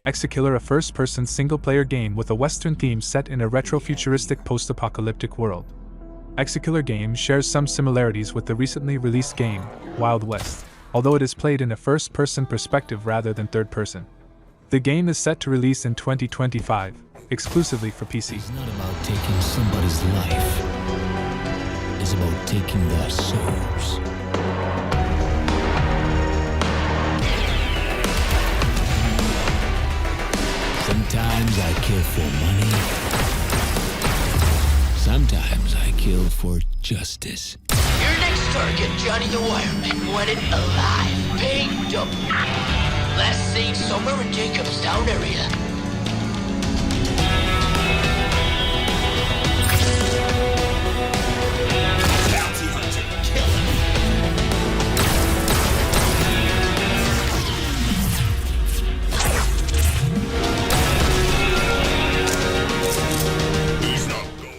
ExeKiller, a first-person single-player game with a Western theme set in a retro-futuristic post-apocalyptic world. ExeKiller game shares some similarities with the recently released game, Wild West, although it is played in a first-person perspective rather than third-person. The game is set to release in 2025, exclusively for PC. It's not about taking somebody's life. It's about taking their souls. Sometimes I kill for money. Sometimes I kill for justice. Your next target, Johnny the Wireman, wanted alive, picked up. Last seen somewhere in Jacobstown area. Bounty hunter, kill him. He's not going.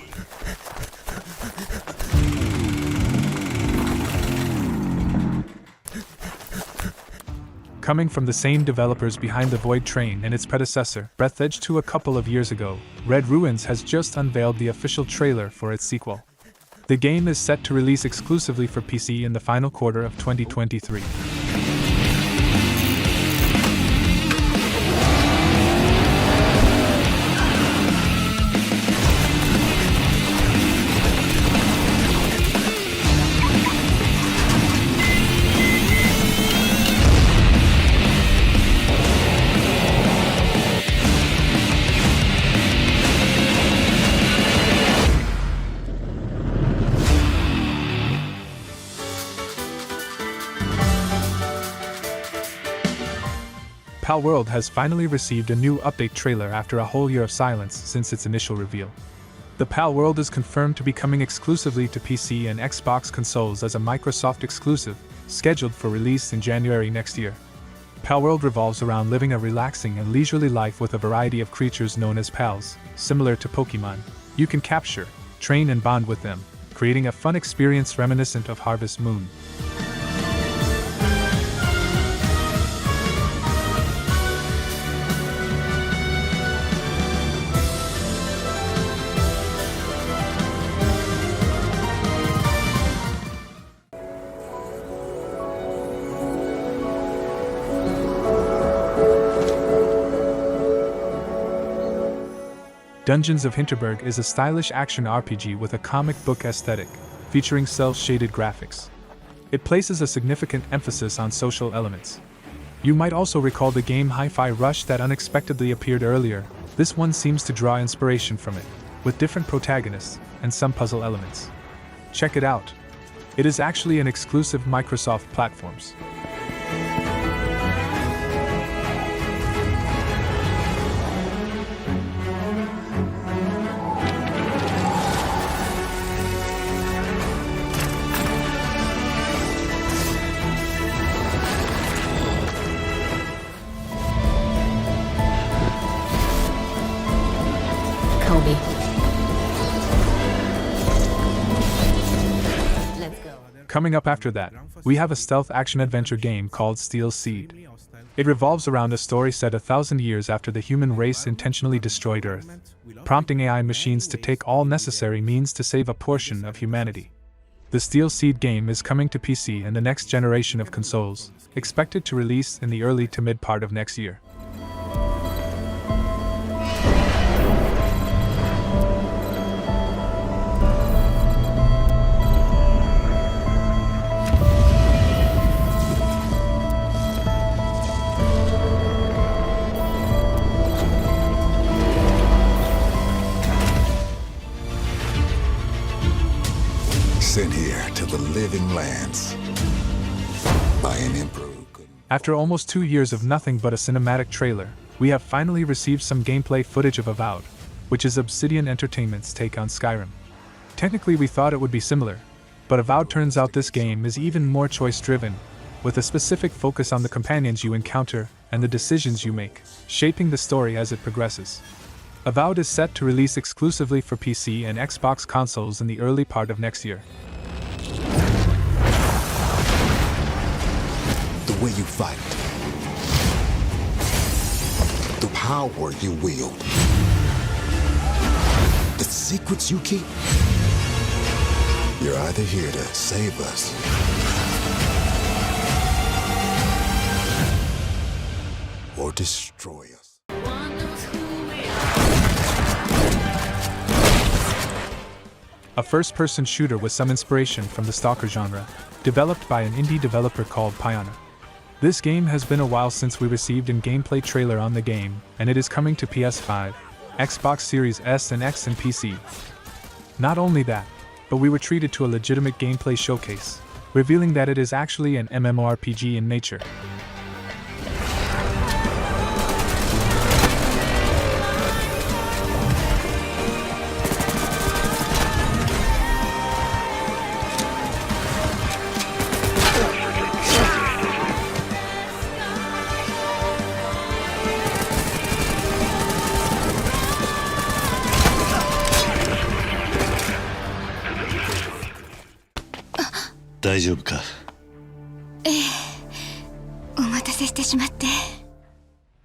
Coming from the same developers behind the Void Train and its predecessor, Breathedge, a couple of years ago, Red Ruins has just unveiled the official trailer for its sequel. The game is set to release exclusively for PC in the final quarter of 2023. Palworld has finally received a new update trailer after a whole year of silence since its initial reveal. The Palworld is confirmed to be coming exclusively to PC and Xbox consoles as a Microsoft exclusive, scheduled for release in January next year. Palworld revolves around living a relaxing and leisurely life with a variety of creatures known as pals, similar to Pokemon. You can capture, train and bond with them, creating a fun experience reminiscent of Harvest Moon. Dungeons of Hinterberg is a stylish action RPG with a comic book aesthetic, featuring cel-shaded graphics. It places a significant emphasis on social elements. You might also recall the game Hi-Fi Rush that unexpectedly appeared earlier. This one seems to draw inspiration from it, with different protagonists and some puzzle elements. Check it out. It is actually an exclusive Microsoft platforms. Coming up after that, we have a stealth action-adventure game called Steel Seed. It revolves around a story set 1,000 years after the human race intentionally destroyed Earth, prompting AI machines to take all necessary means to save a portion of humanity. The Steel Seed game is coming to PC and the next generation of consoles, expected to release in the early to mid part of next year. Sent here to the living lands by an emperor. After almost 2 years of nothing but a cinematic trailer, we have finally received some gameplay footage of Avowed, which is Obsidian Entertainment's take on Skyrim. Technically we thought it would be similar, but Avowed turns out this game is even more choice-driven, with a specific focus on the companions you encounter and the decisions you make, shaping the story as it progresses. Avowed is set to release exclusively for PC and Xbox consoles in the early part of next year. The way you fight, power you wield, the secrets you keep. You're either here to save us or destroy us. A first-person shooter with some inspiration from the stalker genre, developed by an indie developer called Pioner. This game has been a while since we received a gameplay trailer on the game, and it is coming to PS5, Xbox Series S and X and PC. Not only that, but we were treated to a legitimate gameplay showcase, revealing that it is actually an MMORPG in nature.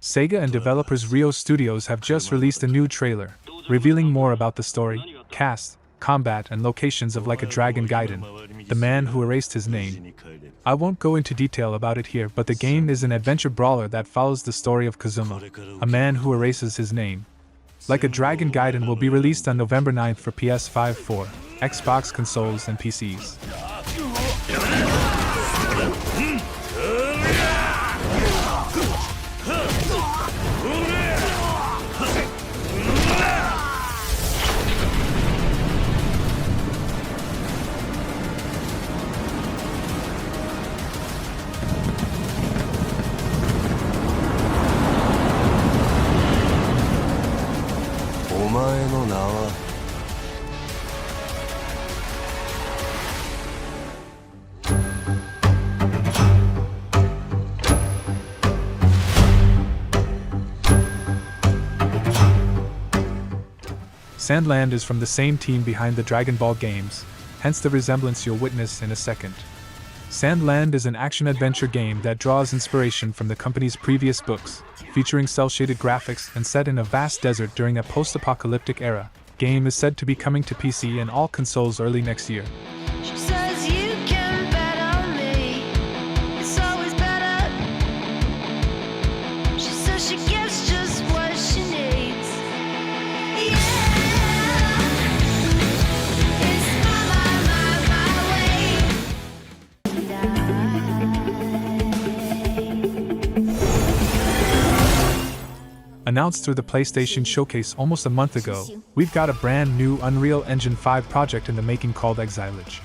Sega and developers Rio Studios have just released a new trailer, revealing more about the story, cast, combat, and locations of Like a Dragon Gaiden, the man who erased his name. I won't go into detail about it here, but the game is an adventure brawler that follows the story of Kazuma, a man who erases his name. Like a Dragon Gaiden will be released on November 9th for PS5 for Xbox consoles and PCs. Sandland is from the same team behind the Dragon Ball games, hence the resemblance you'll witness in a second. Sandland is an action-adventure game that draws inspiration from the company's previous books, featuring cel-shaded graphics and set in a vast desert during a post-apocalyptic era. Game is said to be coming to PC and all consoles early next year. She says you can bet on me. It's always better. She says she gets just what she needs. It's my way. Announced through the PlayStation Showcase almost a month ago, we've got a brand new Unreal Engine 5 project in the making called Exiledge.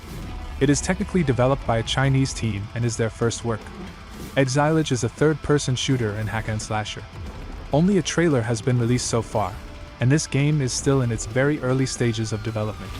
It is technically developed by a Chinese team and is their first work. Exiledge is a third-person shooter and hack-and-slasher. Only a trailer has been released so far, and this game is still in its very early stages of development.